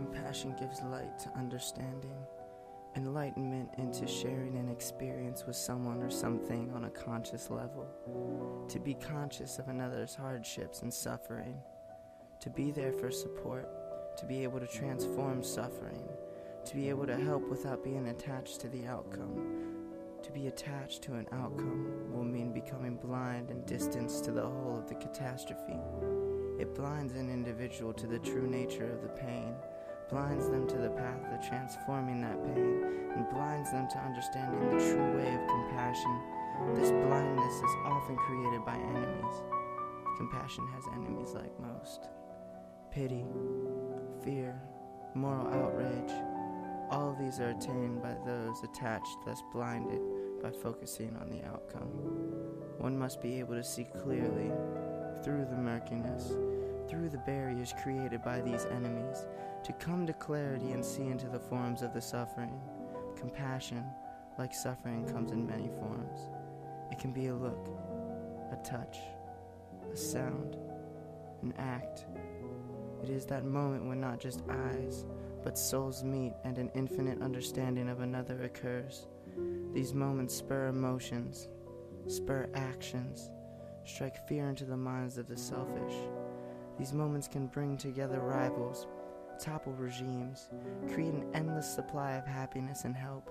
Compassion gives light to understanding, enlightenment into sharing an experience with someone or something on a conscious level, to be conscious of another's hardships and suffering, to be there for support, to be able to transform suffering, to be able to help without being attached to the outcome. To be attached to an outcome will mean becoming blind and distanced to the whole of the catastrophe. It blinds an individual to the true nature of the pain, blinds them to the path of transforming that pain, and blinds them to understanding the true way of compassion. This blindness is often created by enemies. Compassion has enemies like most. Pity, fear, moral outrage, all of these are attained by those attached, thus blinded by focusing on the outcome. One must be able to see clearly through the murkiness, through the barriers created by these enemies, to come to clarity and see into the forms of the suffering. Compassion, like suffering, comes in many forms. It can be a look, a touch, a sound, an act. It is that moment when not just eyes, but souls meet and an infinite understanding of another occurs. These moments spur emotions, spur actions, strike fear into the minds of the selfish. These moments can bring together rivals, topple regimes, create an endless supply of happiness and hope,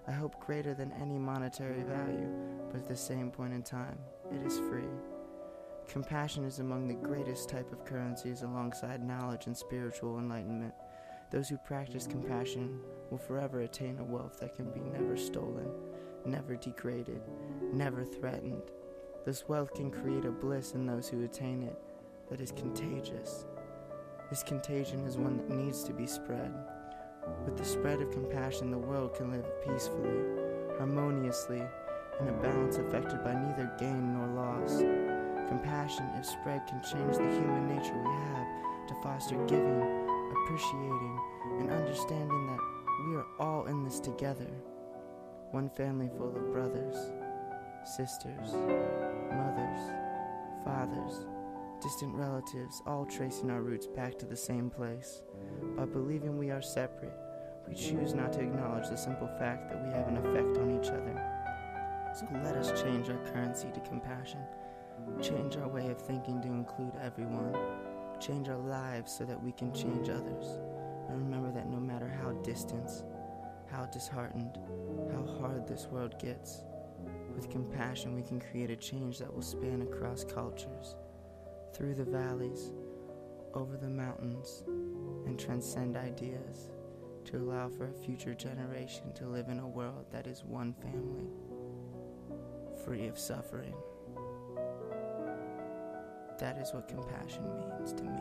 a hope greater than any monetary value, but at the same point in time, it is free. Compassion is among the greatest type of currencies alongside knowledge and spiritual enlightenment. Those who practice compassion will forever attain a wealth that can be never stolen, never degraded, never threatened. This wealth can create a bliss in those who attain it that is contagious. This contagion is one that needs to be spread. With the spread of compassion, the world can live peacefully, harmoniously, in a balance affected by neither gain nor loss. Compassion, if spread, can change the human nature we have to foster giving, appreciating, and understanding that we are all in this together. One family full of brothers, sisters, mothers, fathers, distant relatives, all tracing our roots back to the same place. By believing we are separate, we choose not to acknowledge the simple fact that we have an effect on each other. So let us change our currency to compassion, change our way of thinking to include everyone, change our lives so that we can change others, and remember that no matter how distant, how disheartened, how hard this world gets, with compassion we can create a change that will span across cultures, through the valleys, over the mountains, and transcend ideas to allow for a future generation to live in a world that is one family, free of suffering. That is what compassion means to me.